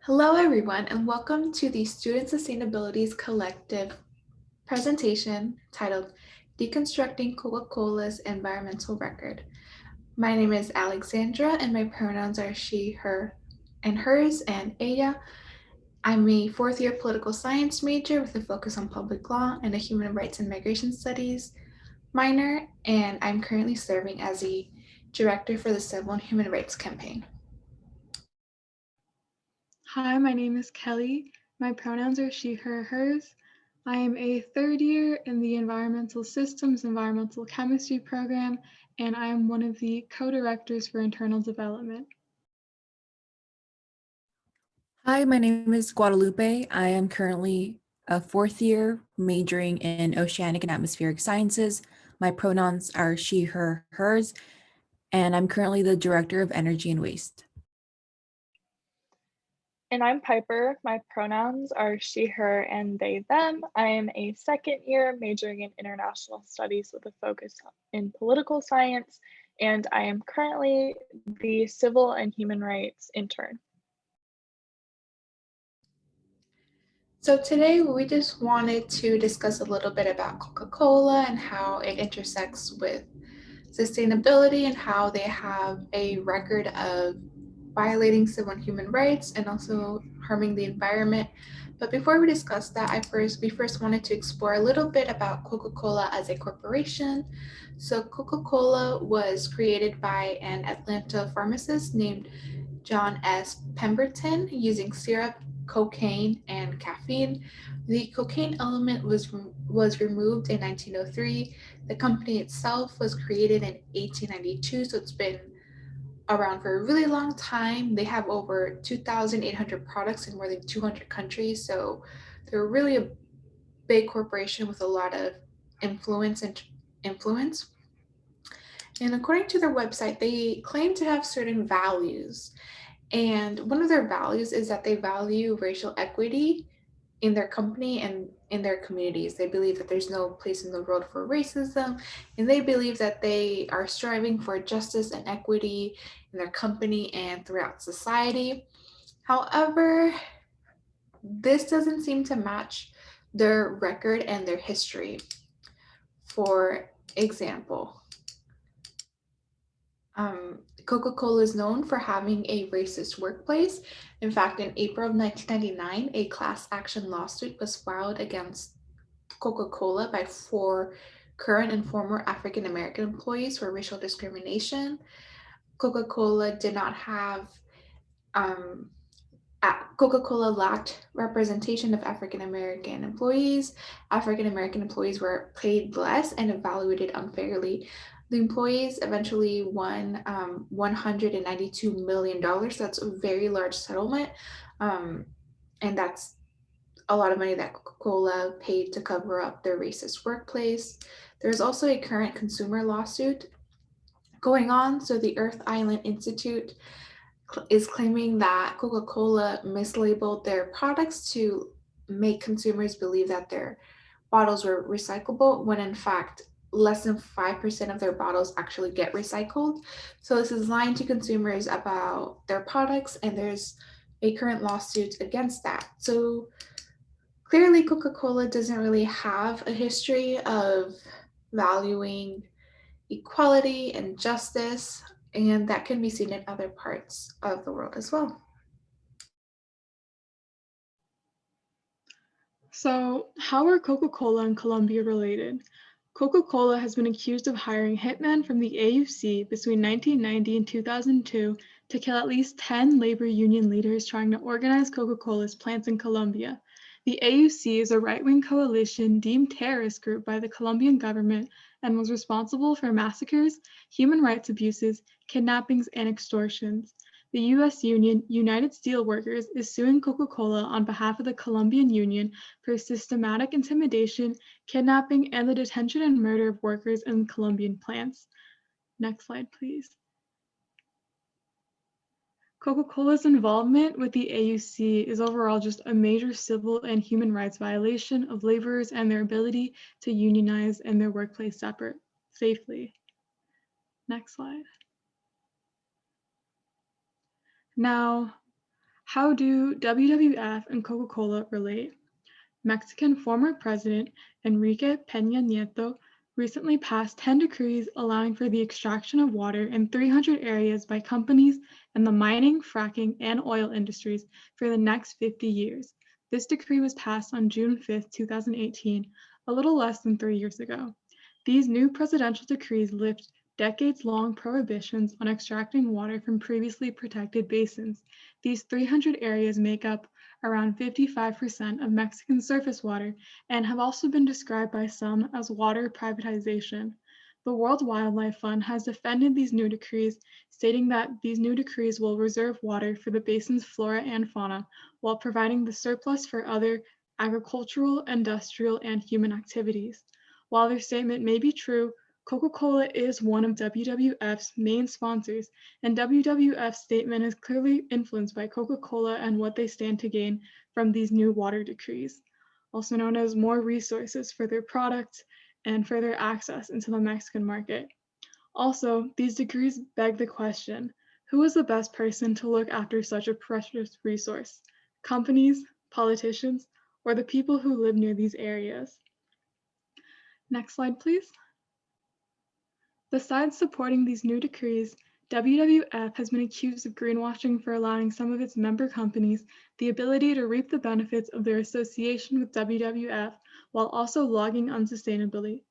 Hello, everyone, and welcome to the Student Sustainabilities Collective presentation titled Deconstructing Coca Cola's Environmental Record. My name is Alexandra, and my pronouns are she, her, and hers, and ella. I'm a fourth year political science major with a focus on public law and a human rights and migration studies minor, and I'm currently serving as the director for the Civil and Human Rights Campaign. Hi, my name is Kelly. My pronouns are she, her, hers. I am a third year in the Environmental Systems Environmental Chemistry program, and I am one of the co-directors for internal development. Hi, my name is Guadalupe. I am currently a fourth year majoring in oceanic and atmospheric sciences. My pronouns are she, her, hers, and I'm currently the director of energy and waste. And I'm Piper. My pronouns are she, her, and they, them. I am a second year majoring in international studies with a focus in political science, and I am currently the civil and human rights intern. So today we just wanted to discuss a little bit about Coca Cola and how it intersects with sustainability and how they have a record of violating civil and human rights and also harming the environment. But before we discuss that, we first wanted to explore a little bit about Coca-Cola as a corporation. So Coca-Cola was created by an Atlanta pharmacist named John S. Pemberton using syrup, cocaine, and caffeine. The cocaine element was removed in 1903. The company itself was created in 1892, so it's been around for a really long time. They have over 2,800 products in more than 200 countries, so they're really a big corporation with a lot of influence and influence. And according to their website, they claim to have certain values. And one of their values is that they value racial equity in their company and in their communities. They believe that there's no place in the world for racism, and they believe that they are striving for justice and equity in their company and throughout society. However, this doesn't seem to match their record and their history. For example, Coca-Cola is known for having a racist workplace. In fact, in April of 1999, a class action lawsuit was filed against Coca-Cola by 4 current and former African American employees for racial discrimination. Coca-Cola did not have um, Coca-Cola lacked representation of African American employees. African American employees were paid less and evaluated unfairly. The employees eventually won $192 million. That's a very large settlement. And that's a lot of money that Coca-Cola paid to cover up their racist workplace. There's also a current consumer lawsuit going on. So the Earth Island Institute is claiming that Coca-Cola mislabeled their products to make consumers believe that their bottles were recyclable when in fact less than 5% of their bottles actually get recycled. So this is lying to consumers about their products, and there's a current lawsuit against that. So clearly Coca-Cola doesn't really have a history of valuing equality and justice, and that can be seen in other parts of the world as well. So, how are Coca-Cola and Colombia related? Coca-Cola has been accused of hiring hitmen from the AUC between 1990 and 2002 to kill at least 10 labor union leaders trying to organize Coca-Cola's plants in Colombia. The AUC is a right-wing coalition deemed terrorist group by the Colombian government and was responsible for massacres, human rights abuses, kidnappings, and extortions. The U.S. union, United Steelworkers, is suing Coca-Cola on behalf of the Colombian Union for systematic intimidation, kidnapping, and the detention and murder of workers in Colombian plants. Next slide, please. Coca-Cola's involvement with the AUC is overall just a major civil and human rights violation of laborers and their ability to unionize in their workplace safely. Next slide. Now, How do WWF and Coca-Cola relate? Mexican former President Enrique Peña Nieto recently passed 10 decrees allowing for the extraction of water in 300 areas by companies in the mining, fracking, and oil industries for the next 50 years. This decree was passed on June 5, 2018, a little less than 3 years ago. These new presidential decrees lift decades-long prohibitions on extracting water from previously protected basins. These 300 areas make up around 55% of Mexican surface water and have also been described by some as water privatization. The World Wildlife Fund has defended these new decrees, stating that these new decrees will reserve water for the basin's flora and fauna while providing the surplus for other agricultural, industrial, and human activities. While their statement may be true, Coca-Cola is one of WWF's main sponsors, and WWF's statement is clearly influenced by Coca-Cola and what they stand to gain from these new water decrees, also known as more resources for their products and further access into the Mexican market. Also, these decrees beg the question, who is the best person to look after such a precious resource? Companies, politicians, or the people who live near these areas? Next slide, please. Besides supporting these new decrees, WWF has been accused of greenwashing for allowing some of its member companies the ability to reap the benefits of their association with WWF while also logging unsustainably,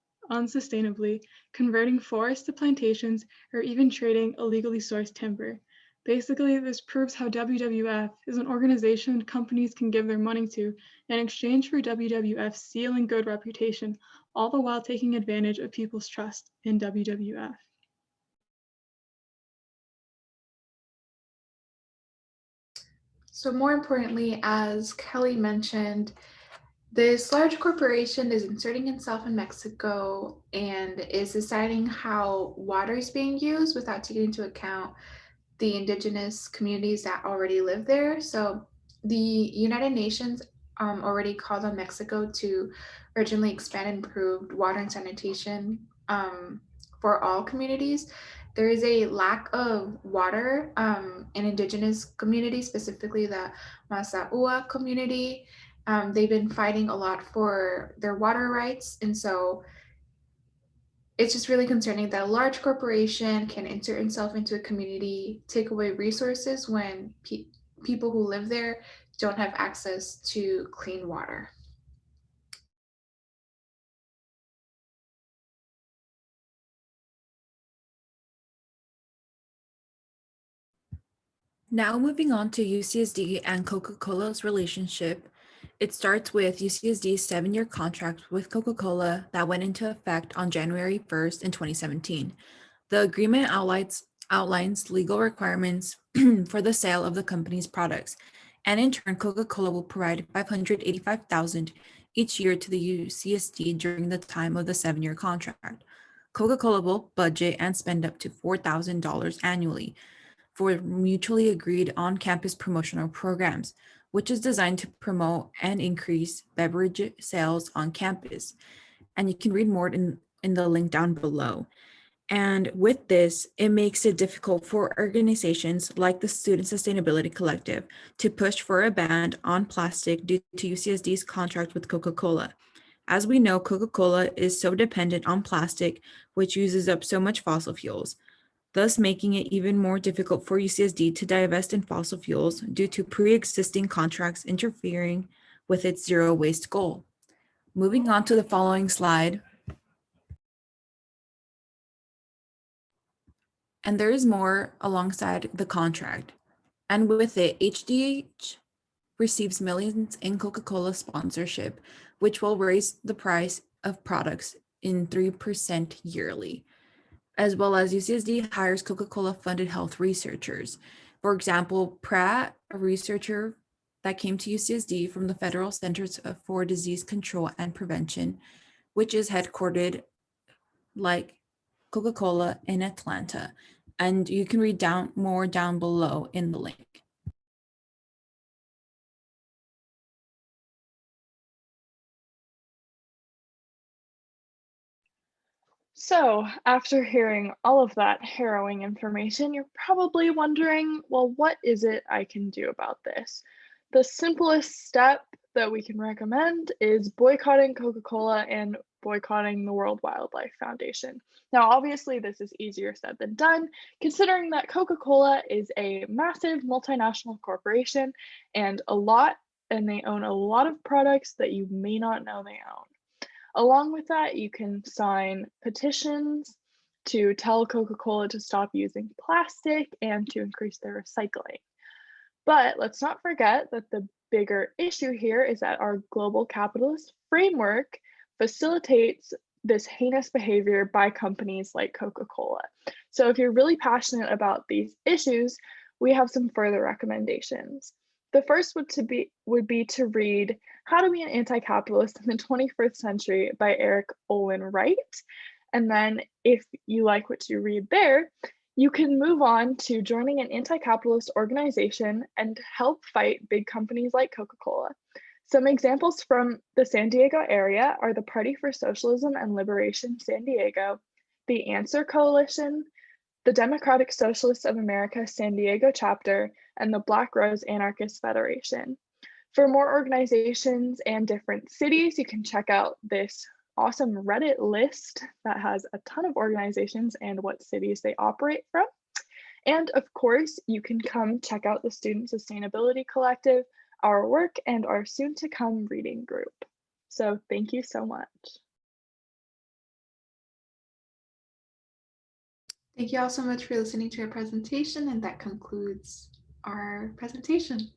converting forests to plantations, or even trading illegally sourced timber. Basically, this proves how WWF is an organization companies can give their money to in exchange for WWF's stealing good reputation, all the while taking advantage of people's trust in WWF. So more importantly, as Kelly mentioned, this large corporation is inserting itself in Mexico and is deciding how water is being used without taking into account the indigenous communities that already live there. So the United Nations already called on Mexico to urgently expand and improve water and sanitation for all communities. There is a lack of water in indigenous communities, specifically the Masaua community. They've been fighting a lot for their water rights. And so it's just really concerning that a large corporation can insert itself into a community, take away resources when people who live there don't have access to clean water. Now moving on to UCSD and Coca-Cola's relationship. It starts with UCSD's 7-year contract with Coca-Cola that went into effect on January 1st in 2017. The agreement outlines legal requirements for the sale of the company's products, and in turn, Coca-Cola will provide $585,000 each year to the UCSD during the time of the 7-year contract. Coca-Cola will budget and spend up to $4,000 annually for mutually agreed on-campus promotional programs, which is designed to promote and increase beverage sales on campus. And you can read more in the link down below. And with this, it makes it difficult for organizations like the Student Sustainability Collective to push for a ban on plastic due to UCSD's contract with Coca-Cola. As we know, Coca-Cola is so dependent on plastic, which uses up so much fossil fuels, thus making it even more difficult for UCSD to divest in fossil fuels due to pre-existing contracts interfering with its zero waste goal. Moving on to the following slide. And there is more alongside the contract. And with it, HDH receives millions in Coca-Cola sponsorship, which will raise the price of products in 3% yearly, as well as UCSD hires Coca-Cola funded health researchers. For example, Pratt, a researcher that came to UCSD from the Federal Centers for Disease Control and Prevention, which is headquartered like Coca-Cola in Atlanta. And you can read more down below in the link. So, after hearing all of that harrowing information, you're probably wondering, well, what is it I can do about this? The simplest step that we can recommend is boycotting Coca Cola and boycotting the World Wildlife Foundation. Now, obviously, this is easier said than done, considering that Coca Cola is a massive multinational corporation and they own a lot of products that you may not know they own. Along with that, you can sign petitions to tell Coca Cola to stop using plastic and to increase their recycling. But let's not forget that the bigger issue here is that our global capitalist framework facilitates this heinous behavior by companies like Coca Cola. So, if you're really passionate about these issues, we have some further recommendations. The first would be to read How to Be an Anti-Capitalist in the 21st Century by Eric Olin Wright. And then if you like what you read there, you can move on to joining an anti-capitalist organization and help fight big companies like Coca-Cola. Some examples from the San Diego area are the Party for Socialism and Liberation San Diego, the Answer Coalition, the Democratic Socialists of America San Diego chapter, and the Black Rose Anarchist Federation. For more organizations and different cities, you can check out this awesome Reddit list that has a ton of organizations and what cities they operate from. And of course, you can come check out the Student Sustainability Collective, our work, and our soon to come reading group. So thank you so much. Thank you all so much for listening to our presentation, and that concludes our presentation.